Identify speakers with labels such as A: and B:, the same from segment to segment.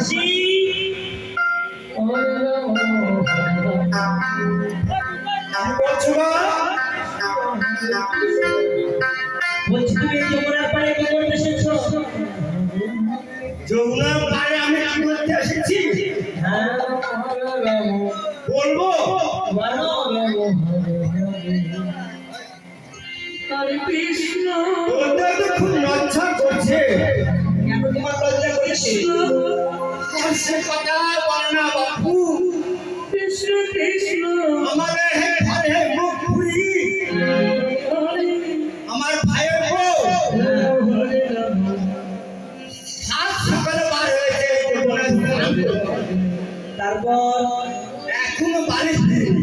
A: মাসি
B: বলছো মা?
A: বলছি তুমি যমুনার পাড়ে কি করতে এসেছো?
B: যমুনার পাড়ে আমি কি করতে এসেছি
A: হ্যাঁ
B: বলবো?
A: বলো। হরে কৃষ্ণ।
B: বলতে তো খুব লজ্জা করছে।
A: কেন তোমার লজ্জা করেছে?
B: আর সে কথা বলে না বাপু।
A: কৃষ্ণ কৃষ্ণ
B: আমাদের হে ঘরে মুখ পুরি আমার ভাইয়ের বউ সাত সকালে বার হয়েছে
A: তারপর
B: এখনো বাড়ি ফিরেনি।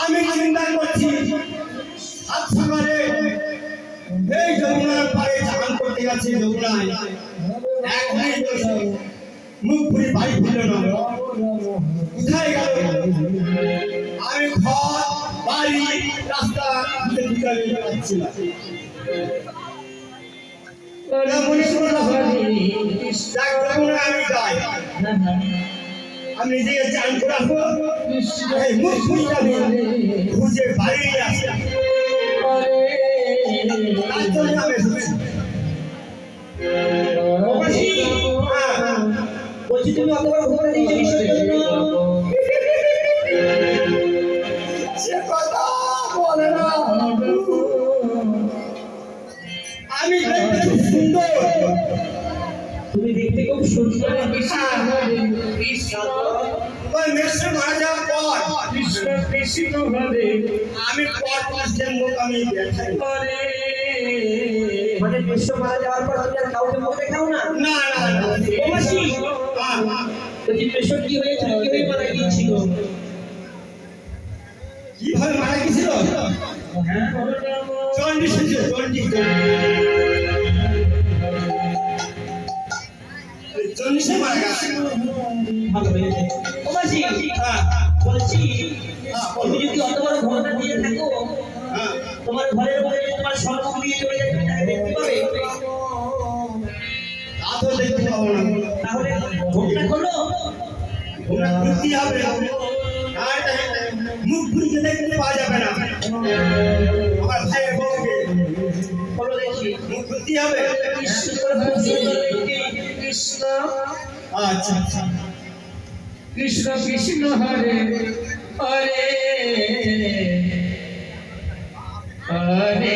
B: আমি চিন্তা করছি সাত সকালে এই যমুনার পাড়ে চান করতে গেছে যমুনায় এখনই তো মুখ পুরি বাড়ি ফিরল না। কোথায় গেল? আমি ঘর বাড়ি রাস্তা খুঁজে খুঁজে বেড়াচ্ছি না। মনে করো যাক যমুনা আমি যাই, আমি নিজেকে চান করে আসবো, এই মুখ পুরিটা খুঁজে বাড়ি নিয়ে আসি। তার জন্য আমি এসেছি। হ্যাঁ,
A: বলছি তুমি অতবার ঘুরে দিয়েছো কিসের জন্য?
B: সে কথা বলে না। আমি দেখতে খুব সুন্দর।
A: তুমি দেখতে খুব সুন্দর।
B: তোমার মেসে মারা যাওয়ার পর
A: কৃষ্ণ কৃষ্ণ ভাবে
B: আমি পর পাঁচ দিন মুখ আমি দেখাই।
A: মানে কৃষ্ণ মারা যাওয়ার পর তুমি আর কাউকে মুখ দেখাও না?
B: না না না।
A: ও মাসি, বলছি কৃষ্ণ কি হয়েছিল, কি হয়ে মারা গিয়েছিল?
B: কিভাবে মারা গেছিল?
A: হ্যাঁ
B: চন্ডী ছিল, চন্ডী চন্ডী মারা গেছে।
A: ভালো হয়েছে। ও মাসি,
B: হ্যাঁ
A: বলছি
B: হ্যাঁ,
A: তুমি যদি অত বড় ঘটনা দিয়ে থাকো,
B: হ্যাঁ।
A: তোমার ঘরের মধ্যে তোমার স্বর্গ দিয়ে চলে যায়, তুমি তাকে দেখতে পাবে?
B: তা তো দেখতে পাবো না।
A: তাহলে ঘটনা খোলো।
B: ওরা ঘুরতে হবে। আর মুখ ঘুরতে দেখতে পাওয়া যাবে না। আমার ভাইয়ের বউকে
A: খোলো দেখি।
B: মুখ ঘুরতে হবে।
A: কৃষ্ণ বলে খুব সুন্দর দেখতে। কৃষ্ণ
B: আচ্ছা আচ্ছা।
A: কৃষ্ণ কৃষ্ণ হরে হরে হরে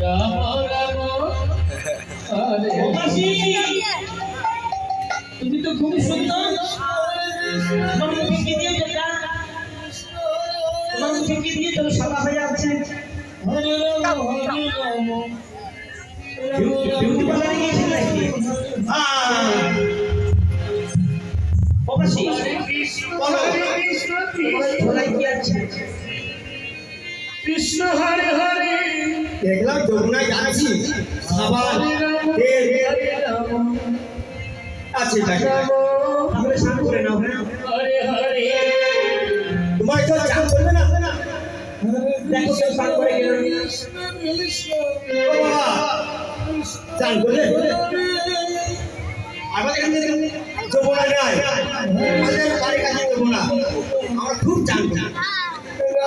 A: রাম রাম হরে। তুমি তো খুব সুন্দর। তোমার মুখে কি দিয়ে যেটা, তোমার মুখে কি দিয়ে তুমি সাদা হয়ে যাচ্ছে? বিউটি পার্লারে গিয়েছিল নাকি? ও মাসি,
B: বলো।
A: তোমার ঝোলায় কি আছে? কৃষ্ণ হরে হরে
B: দেখলাম যমুনায় যাচ্ছি, সাবান তেল আছে তাকে।
A: তাহলে স্নান করে নাও। হ্যাঁ হরে হরে।
B: তোমার তো চান করবে না?
A: দেখো কেউ স্নান করে গেল।
B: ও বাবা, চান করলে আমাদের এখান থেকে যমুনা নেয়, আমাদের বাড়ির কাছে যমুনা। আমরা খুব চান করি।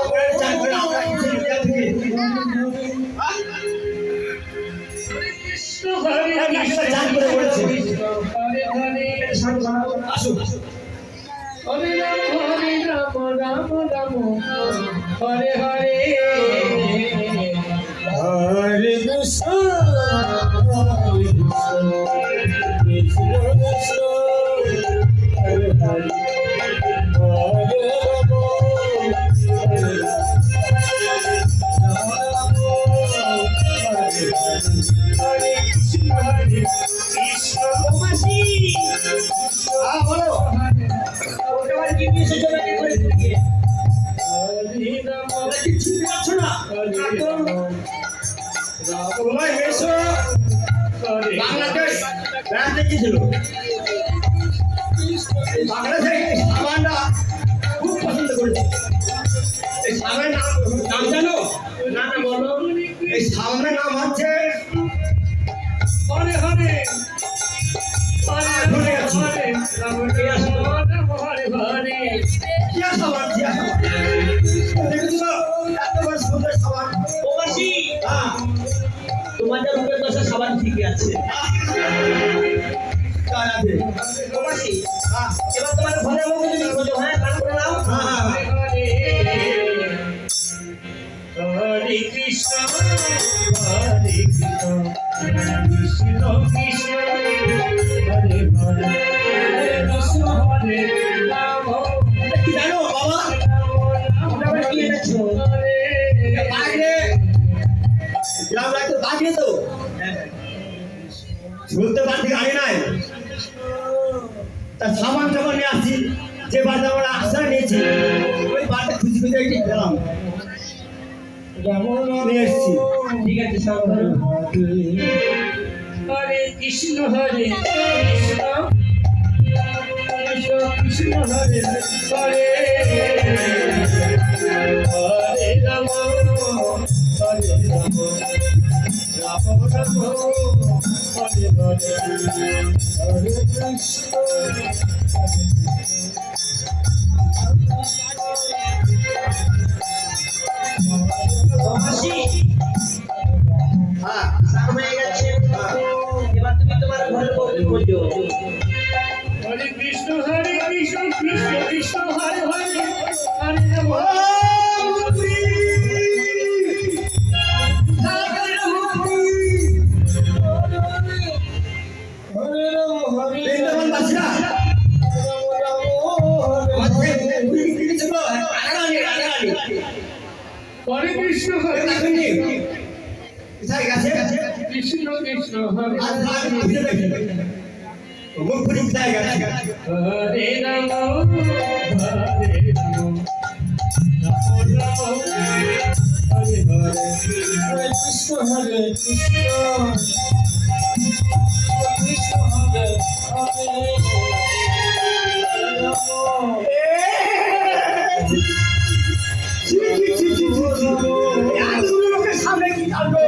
B: আমরা চান করে আমরা কিছু নিয়ে থেকে চান করে বলেছি আসুন।
A: হরে রাম রাম রাম হরে হরে
B: হরে কৃষ্ণ কৃষ্ণ কৃষ্ণ হরে হরে হরে রাম হরে রাম হরে কৃষ্ণ হরে কৃষ্ণ।
A: মাসি,
B: বলো।
A: ওটা আবার কি দিয়ে সেটা নাকি করে দিকে?
B: কিছু পাচ্ছো না? তোমার এসো বাংলাদেশ বেড়াতে গিয়েছিল। বাংলাদেশে এই সাবানটা খুব পছন্দ করেছে। এই সাবানের নাম জানো?
A: না না বলো।
B: এই সাবানের নাম হচ্ছে
A: তোমার যা রূপের দশা সবার ঠিকই আছে।
B: কার আছে?
A: প্রবাসী,
B: হ্যাঁ,
A: এবার তোমার ঘরে মুখে তুমি খোঁজো, হ্যাঁ গান করে নাও।
B: হ্যাঁ, হ্যাঁ।
C: হরে কৃষ্ণ হরে কৃষ্ণ কৃষ্ণ কৃষ্ণ হরে হরে হরে কৃষ্ণ হরে রাম
B: কি জানো বাবা?
A: তোমরা আবার কি এনেছো?
B: এটা বাঘরে। গ্রাম রাখতে বাঘরে তো। বলতে পারছি গাড়ি নাই। তা সামান টামান নিয়ে আসছি। যে বাড়িতে আমরা আশ্রয় নিয়েছি, ওই বাড়িতে খুঁজে খুঁজে একটি গেলাম। নিয়ে এসছি।
A: ঠিক আছে, সব ধরো।
C: হরে কৃষ্ণ হরে কৃষ্ণ কৃষ্ণ কৃষ্ণ হরে হরে হরে রাম হরে রাম রাম রাম হরে হরে হরে কৃষ্ণ
A: প্রবাসী,
B: হ্যাঁ,
A: স্নান হয়ে গেছে। এবার তুমি তোমার ঘরে বউকে খোঁজো।
C: হরে কৃষ্ণ কৃষ্ণ কৃষ্ণ হরে হরে হরে রাম
B: বৃন্দাবন বাসীরা, আমার থেকে ঘুরে ঘুরে গেছে গো। আগানি, আগানি।
C: হরে কৃষ্ণ
B: এখনই। কোথায় গেছে?
C: কৃষ্ণ কৃষ্ণ হরে
B: আর বাঘ খুঁজে দেখি। মুখ ঘুরে কোথায় গেছে?
C: হরে রাম হরে রাম রাম রাম হরে হরে হরে কৃষ্ণ হরে কৃষ্ণ কৃষ্ণ হরে হরে
B: ছি, ছি, ছি, ছি, ছি, ছি। এতগুলো লোকের সামনে কি কাটবো?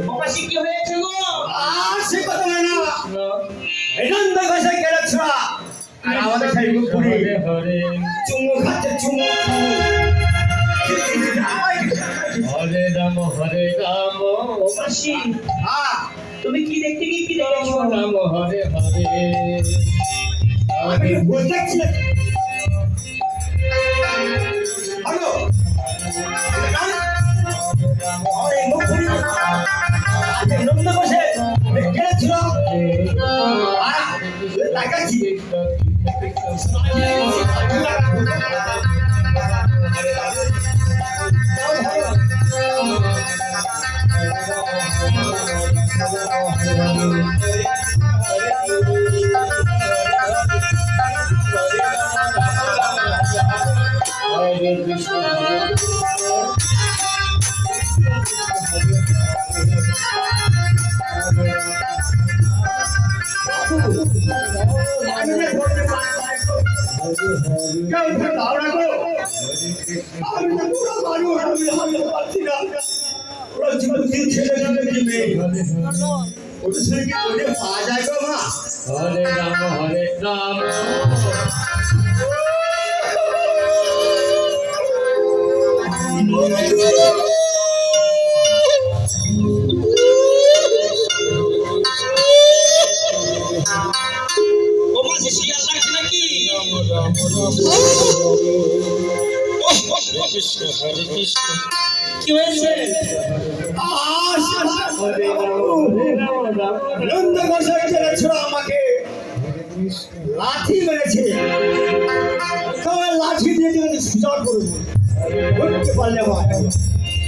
A: প্রবাসী, কি হয়েছে গো?
B: আর সে কথা হয় না। এই নন্দ ঘোষাই গেলে ছোড়া। আর আমাদের সেই মুখ ঘুরে
C: হরে হরে
B: চুমু খাচ্ছে, চুমু, চুমু। ছি, ছি, ছি, আমায় কি?
C: হরে রাম
A: প্রবাসী,
B: হ্যাঁ,
A: তুমি কি দেখতে গিয়ে কি দেখেছো?
C: রাম হরে হরে
B: আমি বলতে চাচ্ছি না। হ্যালো? আমার এই মুখ ঘুরে আজকে নন্দ ঘোষে গেলে ছিল। তাকাচ্ছি।
C: হরে কৃষ্ণ
B: কেউ তো ধারণা করো। আমি তো পুরো মানুষ, আমি হারতে পারছি না। ওরা জীবন দিন ছেলে যাবে কি মেয়ে? ওদের সঙ্গে কি করে পাওয়া যায় গো মা?
C: হরে রাম
A: প্রবাসী, শিয়াল ডাকছে নাকি?
C: কৃষ্ণ হরে কৃষ্ণ
A: কি হয়েছে?
C: হরে রাম
B: নন্দ ঘোষের ছেলে ছোড়া আমাকে লাঠি মেরেছে। তোমার লাঠি দিয়ে যদি সুযোগ করবো ধরতে পারলে হয়।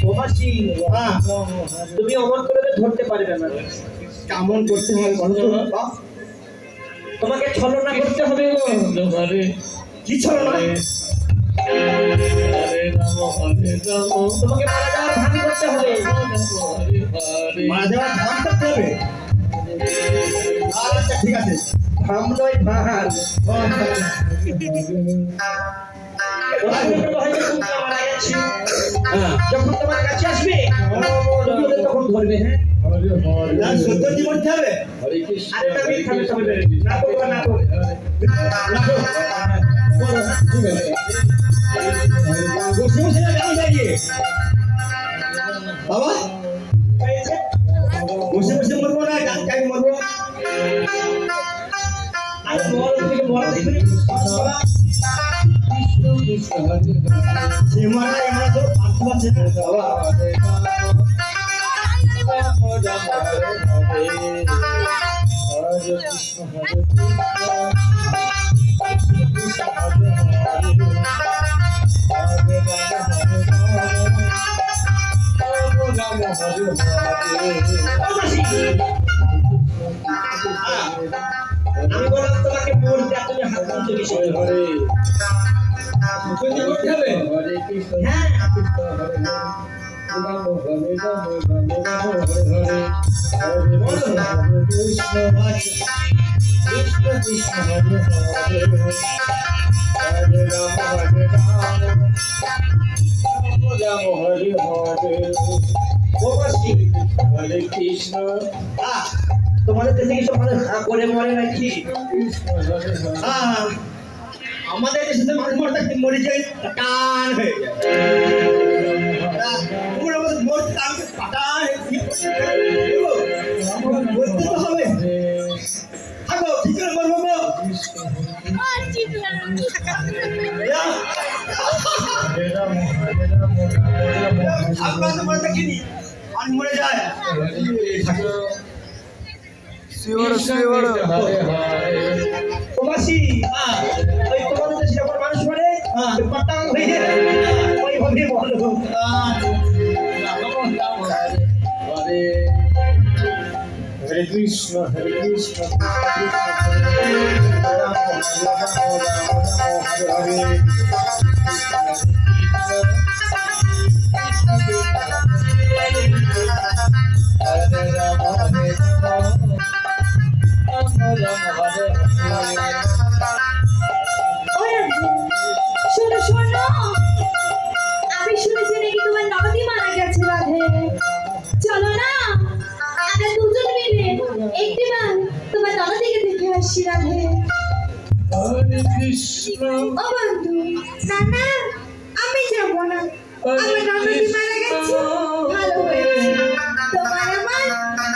A: প্রবাসী,
B: হ্যাঁ,
A: তুমি অমন করে ধরতে পারবে না।
B: কেমন করতে হয় বলো তো বাবা?
A: তোমাকে ছলনা করতে হবে গো।
C: হরে
B: কি ছিল না?
C: হরে রাম
A: তোমাকে মারা যাওয়ার ভান করতে হবে।
C: হরে হরে
B: মারা যাওয়ার ভান করতে হবে। আচ্ছা ঠিক আছে।
A: ভাম নয়, ভান। হয়তো তুমি মারা গেছে।
B: হ্যাঁ,
A: যখন তোমার কাছে আসবে তুমি ওদের তখন ধরবে। হ্যাঁ,
C: হরে হরে
B: না সত্য জীবন হবে।
C: হরে কৃষ্ণ
A: আরেকটা মিথ্যা কথা বলবে। নাটক বা নাটক।
B: বসে বসে কেন দাঁড়িয়ে বাবা?
A: হয়েছে?
B: মহারাজ আমরা তো পারতে পারছি না বাবা। আমি বললাম তোমাকে পড়তে আর তুমি হাত তুলতে গেছো তুমি করতে হবে হ্যাঁ
C: হরে কৃষ্ণ
B: তোমাদের দেশে কি সব মানুষ করে মরে নাকি আমাদের দেশে তো মানুষ মরে থাকতে মরে যায় টান হয়ে যায় পুরো আমাদের মরতে আমি পাটান বলতে তো হবে থাকো ঠিক করে মরবো আপনার তো মরে থাকিনি আর মরে যায় প্রবাসী ওই তোমাদের দেশে যখন মানুষ মরে পাটান হয়ে যায় ওইভাবে বলো
C: হরে কৃষ্ণ হরে কৃষ্ণ হরে
D: শোনো শোনো আমি শুনেছি নাকি তোমার নবদী মারা গেছে রাধে চলো না আমরা দুজন মিলে একটিবার তোমার নবদীকে দেখে আসছি রাধে
C: হরে কৃষ্ণ
D: ও বন্ধু না না আমি যাবো না আমার নবদী মারা গেছে ভালো হয়েছে তোমার আমার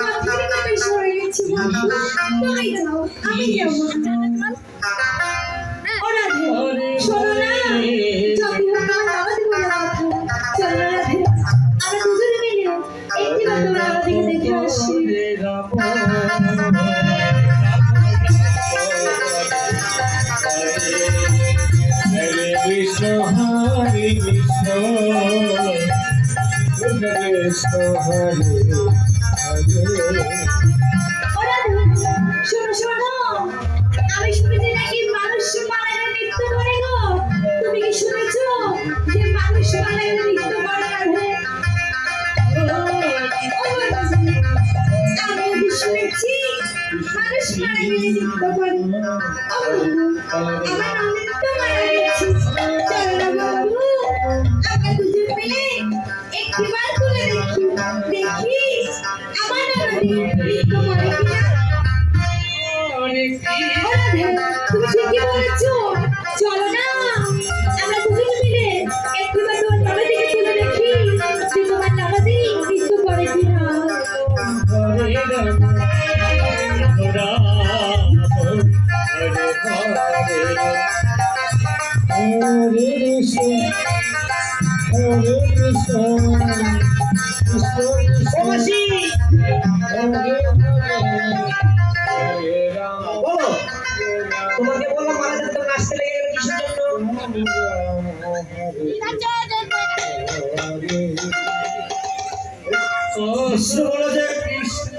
D: কথার কথা সরে গেছি বন্ধু তুমি যাও আমি যাবো না ও রাধে শোনো না যদি হোক তোমার নবদী বলে কথা চলো রাধে আমরা দুজন মিলে একটিবার তোমার নবদীকে দেখে আসছি
C: হরে কৃষ্ণ হরে কৃষ্ণ কৃষ্ণ হরে হরে
D: ওরা শোনো শোনো আমি শুনেছি নাকি মানুষ মারা গেলে মৃত্যু করে গো তুমি কি শুনেছো যে মানুষ মারা গেলে মৃত্যু করে রাধে আমি ওটি শুনেছি মানুষ মারা গেলে মৃত্যু করে আমার নন্দিনী তো মারা গেছে চলো না বন্ধু আমরা দুজন মিলে একটিবার তুলে দেখি দেখি আমার নন্দিনী মৃত্যু করে কিনা তুমি ঠিকই বলেছো চলো না আমরা দুজন মিলে একটিবার তোমার নবদীকে তুলে দেখি যে তোমার নবদী মৃত্যু করে কিনা
C: হরে রাম রাম হরে হরে কৃষ্ণ হরে কৃষ্ণ কৃষ্ণ কৃষ্ণ
B: প্রবাসী
C: হরে রাম
B: বলো তোমাকে বললাম মারা যেতে তো নাচতে লেগে গেলে কিসের জন্য কৃষ্ণ বলো যে
C: কৃষ্ণ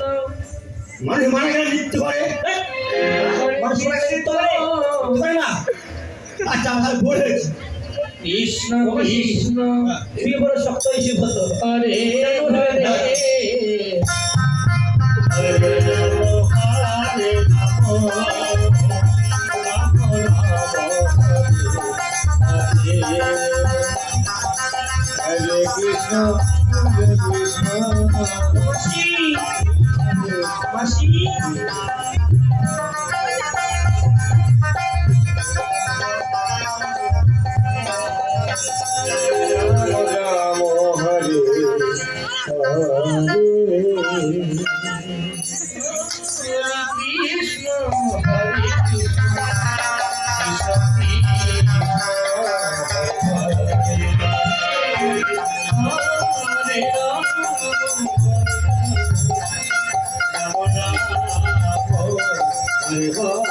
B: মানুষ মারা গেলে নৃত্য করে মানুষ মারা গেলে নৃত্য করে করে না আচ্ছা আমার বলেছি
C: কৃষ্ণ কৃষ্ণ
B: তুমি বড় শক্ত হিসেবে হতো
C: হরে হরে হরে হরে কৃষ্ণ হরে কৃষ্ণ
B: মাসি মাসি
C: রাম হরে হরে কৃষ্ণ হরে কৃষ্ণ কৃষ্ণ Hare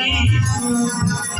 C: Krishna